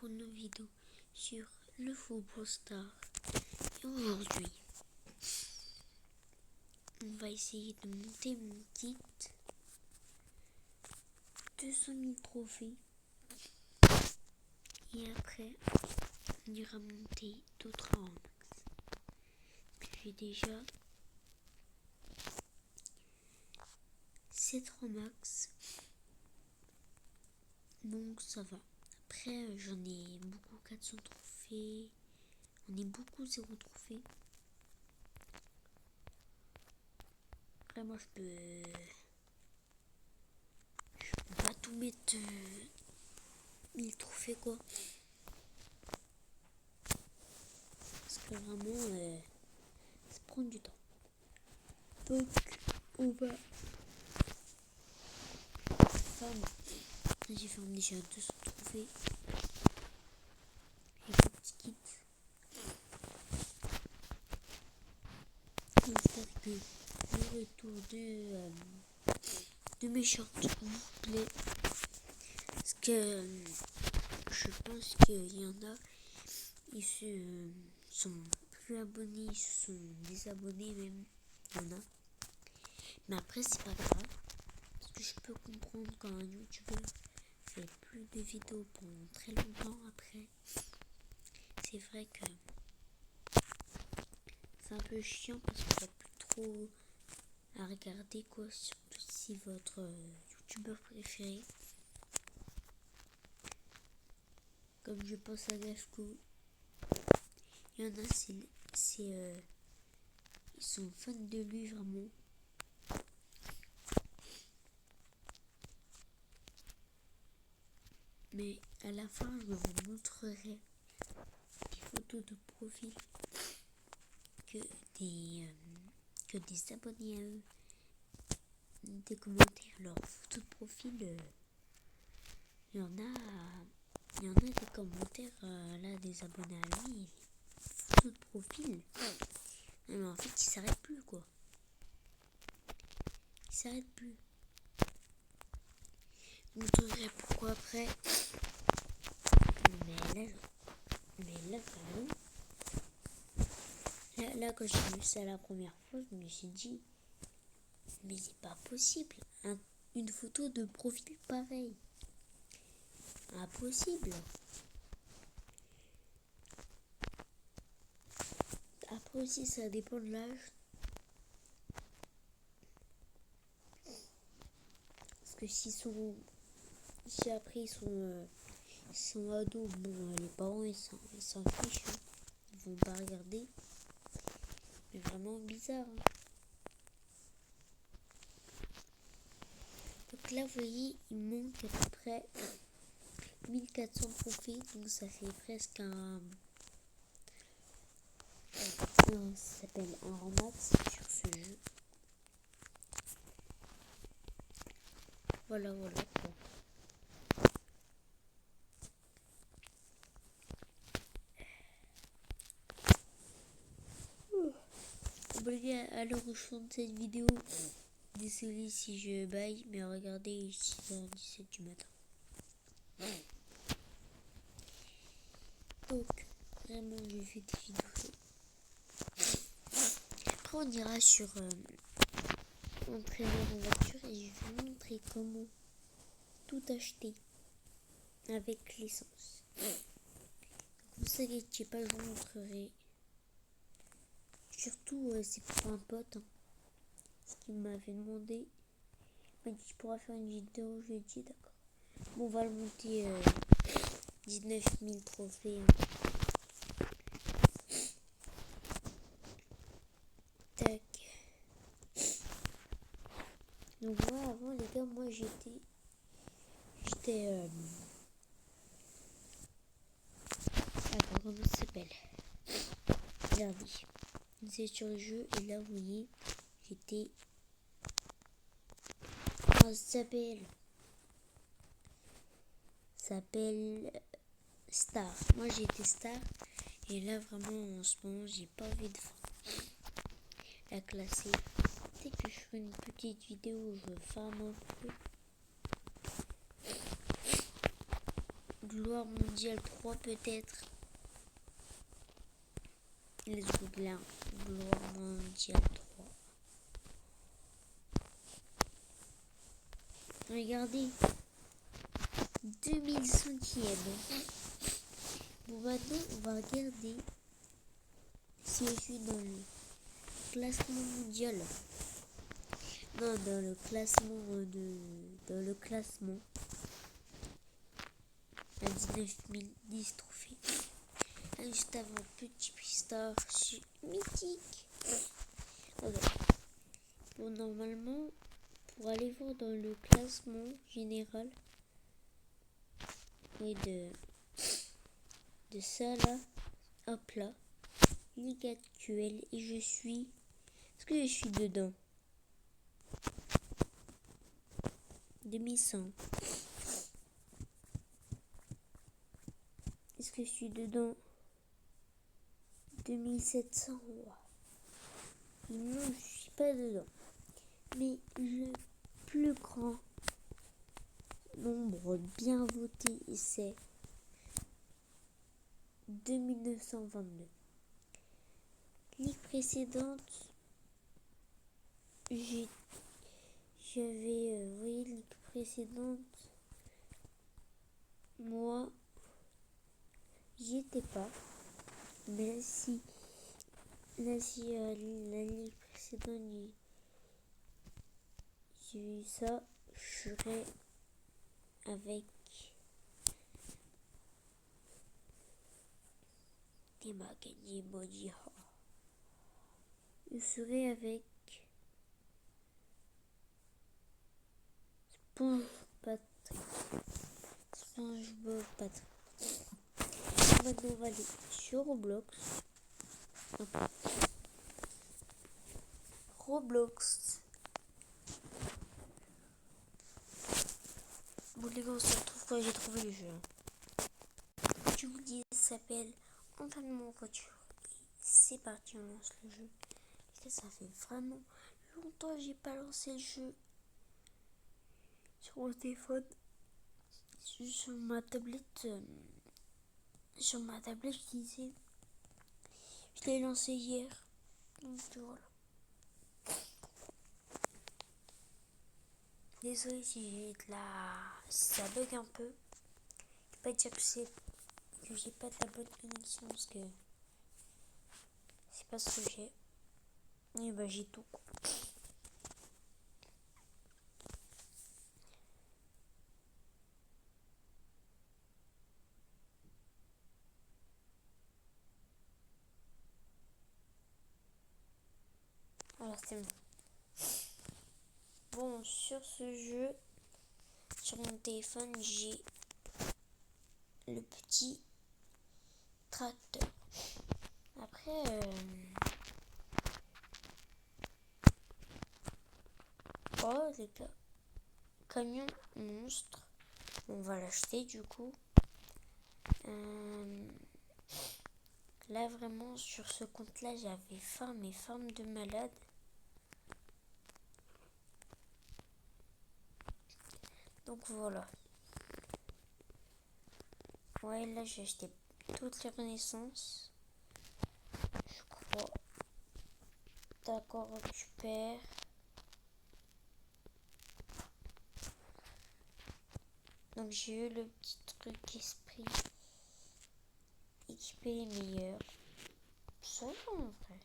pour une vidéo sur le football star. Et aujourd'hui, on va essayer de monter mon kit 200 000 trophées. Et après, on ira monter d'autres rangs max. J'ai déjà 7 rangs max. Donc ça va. Après, j'en ai beaucoup 400 trophées. On est beaucoup 0 trophées. Après, moi, je peux pas tout mettre 1000 trophées, quoi. Parce que vraiment, ça prend du temps. Donc, on va farm. J'ai farm déjà 200 trophées. Et le petit kit. J'espère que le retour de mes shorts vous plaît. Parce que je pense qu'il y en a, ils sont plus abonnés, ils sont désabonnés même. Il y en a. Mais après, c'est pas grave. Parce que je peux comprendre quand un youtubeur fait plus de vidéos pendant très longtemps après. C'est vrai que c'est un peu chiant parce qu'il n'y a plus trop à regarder, quoi. Surtout si votre youtubeur préféré, comme je pense à Gafko, il y en a, ils sont fans de lui vraiment. Mais à la fin, je vous montrerai des photos de profil que des abonnés à eux, des commentaires, leurs photos de profil. Il y en a des commentaires là, des abonnés à lui, photos de profil. Mais en fait, il s'arrête plus, quoi. Il s'arrête plus. Je vous montrerai pourquoi après. Mais là, quand même. Là, quand j'ai vu ça la première fois, je me suis dit, mais c'est pas possible. Une photo de profil pareil. Impossible. Après aussi, ça dépend de l'âge. Parce que si après ils sont ados, bon, les parents ils s'en fichent. Hein. Ils vont pas regarder. Mais vraiment bizarre. Hein. Donc là, vous voyez, il manque à peu près 1400 trophées. Donc ça fait presque ça s'appelle un rang max sur ce jeu. Voilà quoi. Abonnez à l'heure où je filme cette vidéo. Désolé si je baille, mais regardez, il est 6h17 du matin. Donc, vraiment, je fais des vidéos. Après, on ira sur entraîneur en voiture et je vais vous montrer comment tout acheter avec l'essence. Donc, vous inquiétez pas, je vous montrerai. Surtout, c'est pour un pote. Hein. Ce qu'il m'avait demandé. Il m'a dit, tu pourras faire une vidéo. Je lui ai dit, d'accord. Bon, on va le monter 19 000 trophées. Hein. Tac. Donc voilà, avant les gars, moi j'étais attends, comment ça s'appelle? Regardez. C'est sur le jeu et là vous voyez, j'étais. Oh, ça s'appelle Star. Moi j'étais Star et là vraiment en ce moment j'ai pas envie de la classer. Dès que je ferai une petite vidéo où je farme un peu. Donc Gloire mondiale 3 peut-être. Let's go, Gloire mondiale 3. Regardez. 2500e. Bon, maintenant, on va regarder si je suis dans le classement mondial. Non, dans le classement dans le classement. À 19 010 trophées. Juste avant, petit star mythique. Okay. Bon, normalement, pour aller voir dans le classement général, et de ça là, hop là, ligue actuelle, et je suis, est-ce que je suis dedans? 2100. Est-ce que je suis dedans? 2700. Non, je suis pas dedans. Mais le plus grand nombre bien voté, c'est 2922. Ligue précédente, j'avais, vous voyez, ligue précédente, moi, j'y étais pas. Mais si la ligue précédente, j'ai eu ça, je serais avec des magasins body. Je serais avec SpongeBob Patrick. Maintenant, on va aller sur Roblox. Bon les gars, on se retrouve quand j'ai trouvé le jeu. Je vous dis, ça s'appelle Entraînement en voiture. C'est parti, on lance le jeu. Ça fait vraiment longtemps que j'ai pas lancé le jeu sur mon téléphone. Sur ma tablette, je disais, je l'ai lancé hier. Donc voilà. Désolé si j'ai de si ça bug un peu. Je peux pas dire que j'ai pas de la bonne connexion parce que c'est pas ce que j'ai. Et bah j'ai tout. Alors c'est bon. Bon, sur ce jeu, sur mon téléphone, j'ai le petit tracteur. Après, oh les gars, camion monstre, on va l'acheter du coup. Là vraiment sur ce compte là j'avais faim, mais faim de malade. Donc voilà. Ouais, là j'ai acheté toutes les renaissances, je crois. D'accord, récupère. Donc j'ai eu le petit truc esprit. Équiper les meilleurs. Ça va en vrai.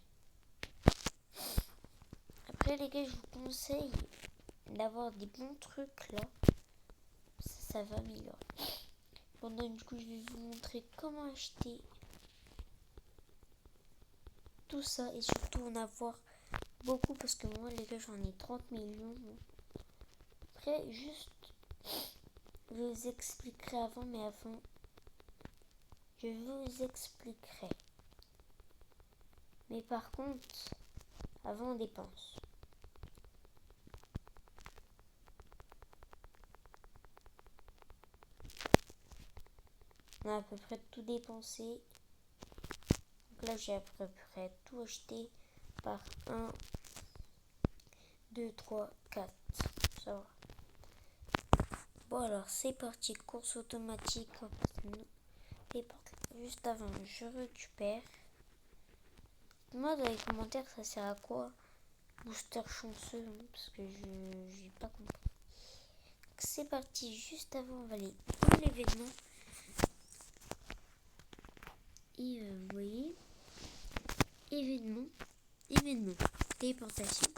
Après les gars, je vous conseille d'avoir des bons trucs là. Ça va améliorer. Bon, donc du coup je vais vous montrer comment acheter tout ça et surtout en avoir beaucoup parce que moi les gars j'en ai 30 millions. Après juste je vous expliquerai avant, mais avant je vous expliquerai. Mais par contre, avant on dépense. On a à peu près tout dépensé. Donc là j'ai à peu près tout acheté par 1, 2, 3, 4. Ça va. Bon alors c'est parti, course automatique. Juste avant, je récupère. Moi, dans les commentaires, ça sert à quoi? Booster chanceux, hein, parce que j'ai pas compris. C'est parti, juste avant, on va aller dans l'événement. Et vous voyez, événement, téléportation.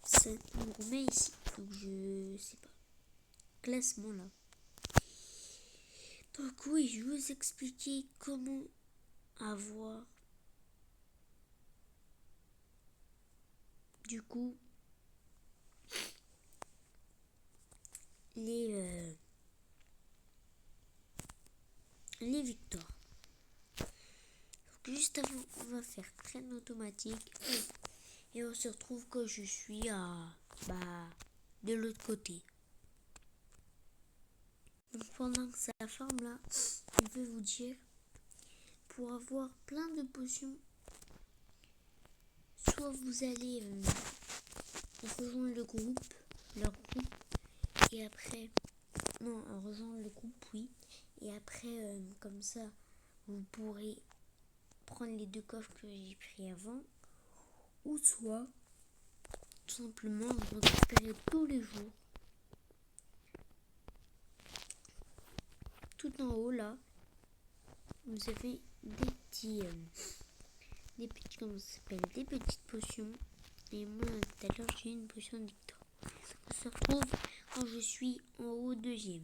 Ça nous remet ici. Donc je sais pas. Classement là. Donc oui, je vais vous expliquer comment avoir du coup les victoires. Donc juste avant, on va faire traîne automatique et on se retrouve que je suis de l'autre côté. Donc pendant que ça forme là, je vais vous dire, pour avoir plein de potions, soit vous allez rejoindre leur groupe, et après, non, rejoindre le groupe, oui, et après, comme ça, vous pourrez prendre les 2 coffres que j'ai pris avant, ou soit, tout simplement, vous récupérez tous les jours, tout en haut là, vous avez des petits, comment ça s'appelle, des petites potions. Et moi, tout à l'heure, j'ai une potion de victoire. On se retrouve quand je suis en haut 2e.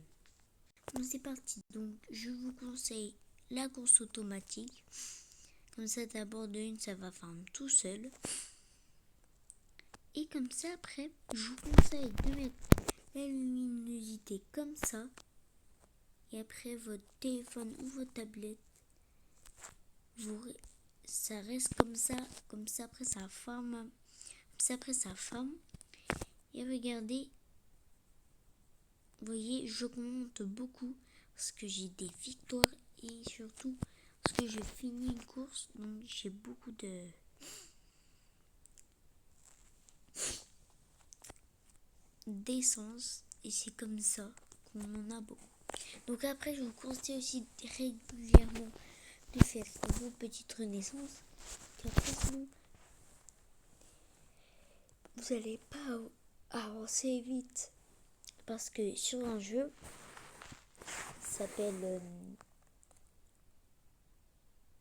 Donc c'est parti. Donc je vous conseille la course automatique. Comme ça, d'abord de une, ça va farm tout seul. Et comme ça, après, je vous conseille de mettre la luminosité comme ça. Et après, votre téléphone ou votre tablette, ça reste comme ça. Comme ça, après, ça farm. Et regardez, vous voyez, j'augmente beaucoup parce que j'ai des victoires et surtout parce que je finis une course, donc j'ai beaucoup d'essence et c'est comme ça qu'on en a beaucoup. Donc après, je vous conseille aussi régulièrement de faire vos petites renaissances, qu'après sinon vous n'allez pas avancer vite. Parce que sur un jeu, ça s'appelle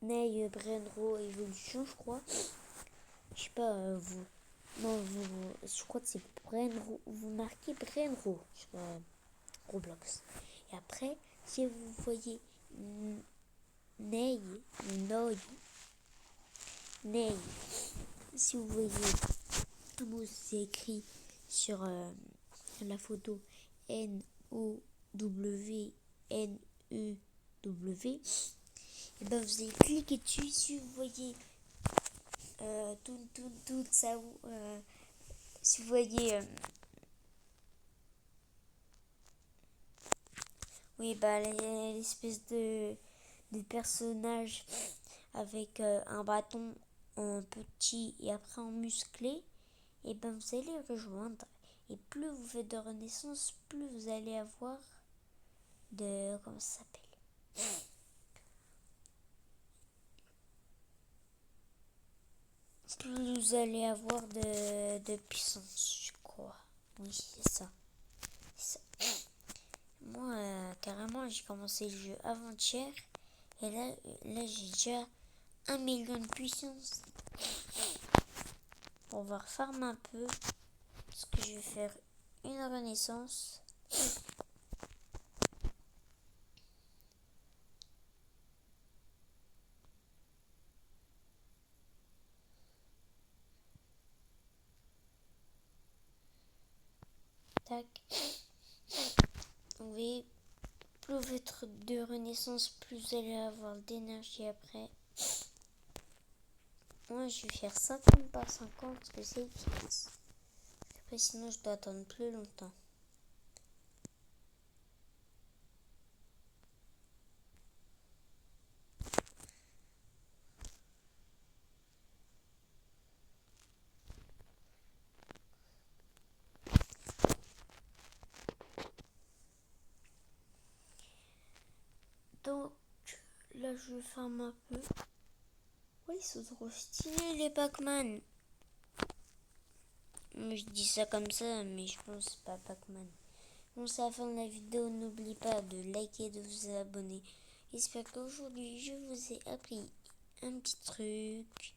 Ney Brenro Evolution, je crois. Je sais pas, je crois que c'est Brenro. Vous marquez Brenro sur Roblox. Et après, si vous voyez Ney, si vous voyez comment c'est écrit sur la photo NOWNEW, et ben vous allez cliquer dessus. Si vous voyez tout ça, si vous voyez oui, l'espèce de personnage avec un bâton en petit et après en musclé, et ben vous allez rejoindre. Et plus vous faites de renaissance, plus vous allez avoir de... Comment ça s'appelle? Plus vous allez avoir de puissance, je crois. Oui, c'est ça. Moi, carrément, j'ai commencé le jeu avant-hier. Et là j'ai déjà 1 million de puissance. On va refarmer un peu. Parce que je vais faire une renaissance. Tac. Oui. Plus vous faites de renaissance, plus vous allez avoir d'énergie après. Moi, je vais faire 50 par 50 parce que c'est efficace. Après, sinon, je dois attendre plus longtemps. Donc là je ferme un peu. Ouais, ils sont trop stylés les Pac-Man. Je dis ça comme ça, mais je pense que c'est pas Pac-Man. Bon, c'est la fin de la vidéo. N'oublie pas de liker et de vous abonner. J'espère qu'aujourd'hui je vous ai appris un petit truc.